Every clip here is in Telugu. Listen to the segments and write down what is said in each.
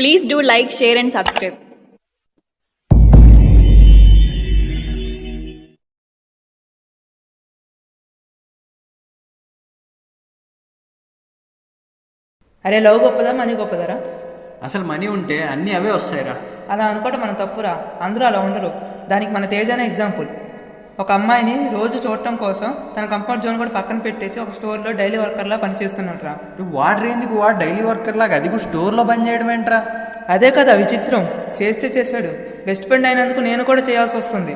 Please do like, share and subscribe. అరే లవ్ గొప్పదా మనీ గొప్పదరా? అసలు మనీ ఉంటే అన్నీ అవే వస్తాయిరా. అలా అనుకోవటం మన తప్పురా. అందరూ అలా ఉండరు. దానికి మన తేజానే ఎగ్జాంపుల్. ఒక అమ్మాయిని రోజు చూడటం కోసం తన కంఫర్ట్ జోన్ కూడా పక్కన పెట్టేసి ఒక స్టోర్లో డైలీ వర్కర్లా పనిచేస్తున్నట్రా. వాడి రేంజ్కి వాడు డైలీ వర్కర్ లాగా అది కూడా స్టోర్లో పని చేయడం ఏంట్రా? అదే కదా విచిత్రం. చేస్తే చేశాడు. బెస్ట్ ఫ్రెండ్ అయినందుకు నేను కూడా చేయాల్సి వస్తుంది.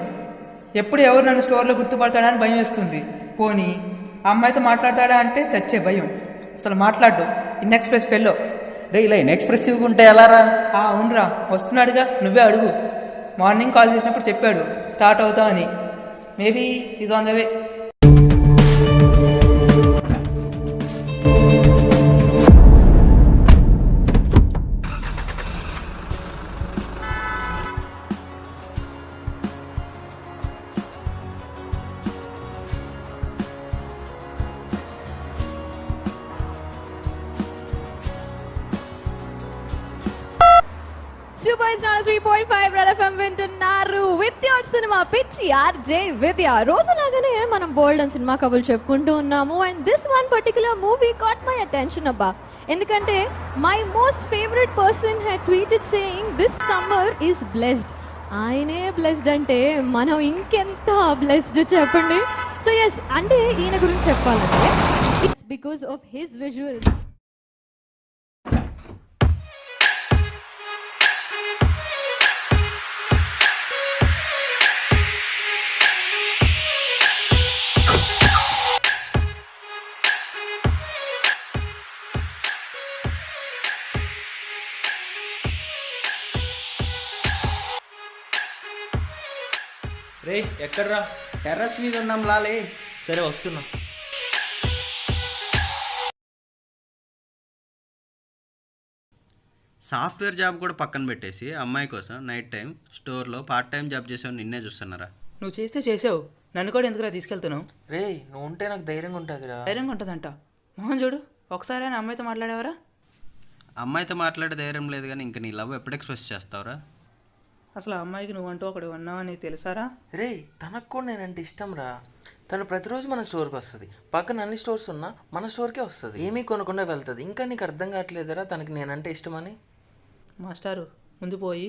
ఎప్పుడు ఎవరు నన్ను స్టోర్లో గుర్తుపడతాడా అని భయం వేస్తుంది. పోనీ ఆ అమ్మాయితో మాట్లాడతాడా అంటే చచ్చే భయం. అసలు మాట్లాడు. ఇన్ఎక్స్ప్రెస్ ఫెల్లో. రే ఇలా ఇన్ఎక్స్ప్రెసివ్గా ఉంటే ఎలారా? అవునరా, వస్తున్నాడుగా, నువ్వే అడుగు. మార్నింగ్ కాల్ చేసినప్పుడు చెప్పాడు స్టార్ట్ అవుతా అని. Maybe is on the way. Super Star 3.5 Red FM వింటున్నారు విత్ యువర్ సినిమా పిచ్చి ఆర్జే విద్య. రోజులాగానే మనం బోల్డ్ అని సినిమా కబుర్లు చెప్పుకుంటూ ఉన్నాము. And this one particular movie caught my attention అబ్బా. ఎందుకంటే my most favourite person had tweeted saying this summer is blessed. ఆయనే బ్లెస్డ్ అంటే మనం ఇంకెంత బ్లెస్డ్ చెప్పండి. సో ఎస్, అంటే ఈయన గురించి చెప్పాలంటే it's because of his visuals. రే ఎక్కడ్రా? టెర్రస్ మీద ఉన్నాం లాలే. సరే వస్తున్నా. సాఫ్ట్వేర్ జాబ్ కూడా పక్కన పెట్టేసి అమ్మాయి కోసం నైట్ టైం స్టోర్లో పార్ట్ టైం జాబ్ చేసావు. నిన్నే చూస్తున్నారా? నువ్వు చేస్తే చేసావు, నన్ను కూడా ఎందుకురా తీసుకెళ్తున్నావు? రే నువ్వు ఉంటే నాకు ధైర్యంగా ఉంటుందిరా. ధైర్యంగా ఉంటుందంట. మోహన్ చూడు, ఒకసారి ఆయన అమ్మాయితో మాట్లాడేవరా? అమ్మాయితో మాట్లాడే ధైర్యం లేదు కానీ ఇంకా నీ లవ్ ఎప్పుడు ఎక్స్ప్రెస్ చేస్తావురా? అసలు ఆ అమ్మాయికి నువ్వంటూ ఒకడు ఉన్నావని తెలుసారా? రే తనకు కూడా నేనంటే ఇష్టం రా. తను ప్రతిరోజు మన స్టోర్కి వస్తుంది. పక్కన అన్ని స్టోర్స్ ఉన్నా మన స్టోర్కే వస్తుంది. ఏమీ కొనకుండా వెళ్తుంది. ఇంకా నీకు అర్థం కావట్లేదురా తనకి నేనంటే ఇష్టమని? మాస్టారు, ముందు పోయి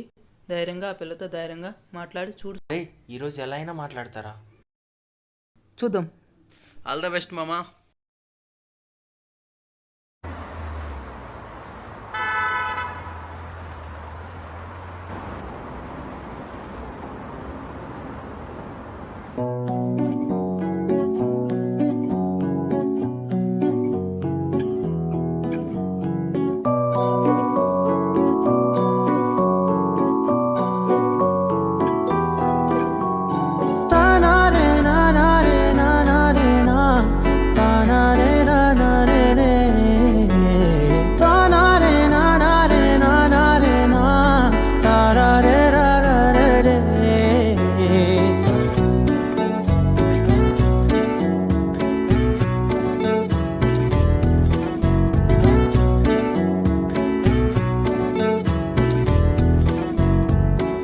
ధైర్యంగా ఆ పిల్లతో ధైర్యంగా మాట్లాడి చూడు. రే ఈరోజు ఎలా అయినా మాట్లాడతారా? చూద్దాం. ఆల్ ద బెస్ట్ మామా.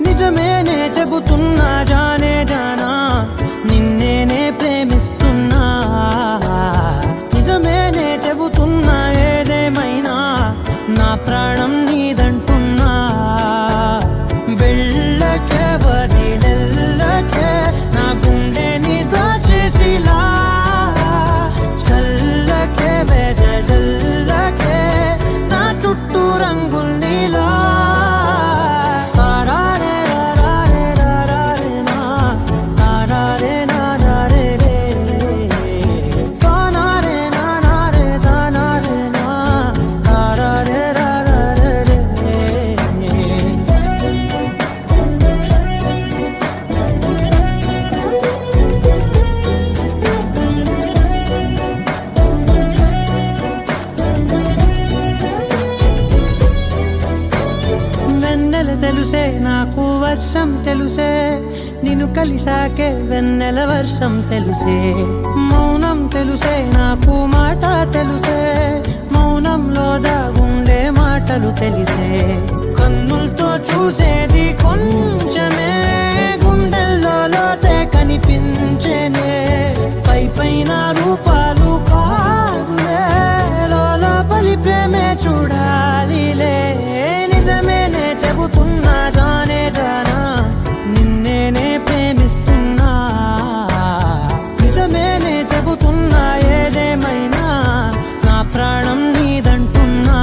నిజమేనే చెబుతున్నా జానే జానా, నిన్నేనే ప్రేమిస్తున్నా. నిజమేనే చెబుతున్నా ఏదేమైనా నా ప్రాణం నీదంటున్నా. వెళ్ళకే వదిలెళ్ళకే నా గుండెని దాచేసిలా. చల్లకే వెదజల్లకే నా చుట్టూ రంగుల్నిలా. తెలుసే నాకు వర్షం తెలుసే, నిన్ను కలిసాకే వెన్నెల వర్షం తెలుసే. మౌనం తెలుసే నాకు మాట తెలుసే, మౌనంలో దాగుండే మాటలు తెలిసే. కన్నులతో చూసేది కొంచెమే, గుండెల్లో లోతే కనిపించేనే. పై పైన రూపాలు కాదులే, లోపలి ప్రేమే చూడాలిలే. నిజమేనే చెబుతున్నా జానే జానా, నిన్నేనే ప్రేమిస్తున్నా. నిజమేనే చెబుతున్నా ఏదేమైనా నా ప్రాణం నీదంటున్నా.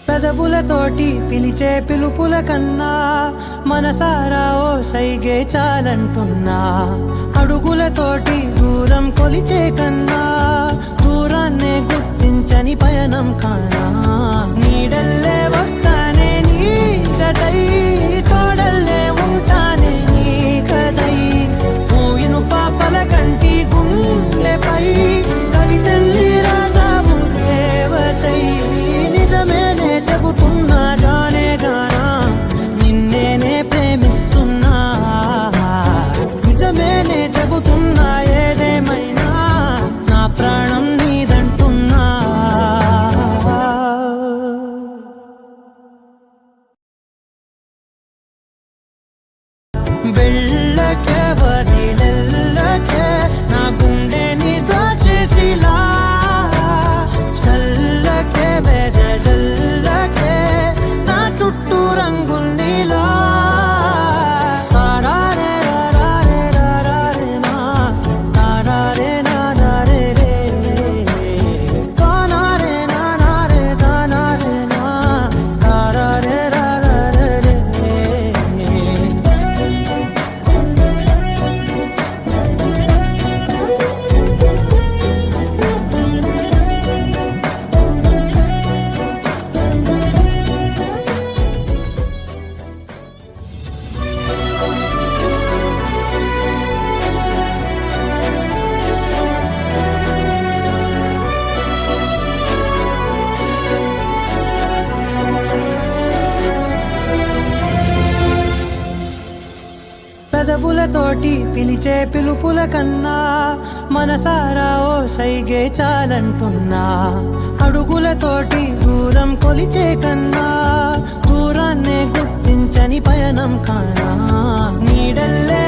పెదవులతోటి పిలిచే పిలుపుల కన్నా మనసారా ఓ సైగే చాలంటున్నా. అడుగులతోటి దూరం కొలిచే కన్నా దూరాన్నే గుర్తించని పయనం కానా. నీడల్లే వస్తానే నీ జతై, తోడల్లే ఉంటానే నీ కదై. పోయిను పాపల కంటి గుండెపై కవితల్లి రాజావు దేవతై. నిజమేనే చెబుతున్నా జానే జానా, నిన్నేనే ప్రేమిస్తున్నా. నిజమేనే చెబుతున్నా ఏదేమైనా నా ప్రాణం నీదంటున్నా. వెళ్ళకే వదిలెళ్ళకే నా గుండెని దోచేసిలా. చల్లకే వెదజల్లకే నా చుట్టూ రంగుల్నిలా. తారారే రారే రారే నా, తారారే నారే రే. తానారే నారే తానారే నా, తారారే రారే రే. పెదవులతోటి పిలిచే పిలుపుల కన్నా మనసారా ఓ సైగే చాలంటున్నా. అడుగులతోటి దూరం కొలిచే కన్నా దూరాన్నే గుర్తించని పయనం కానా. నీడల్లే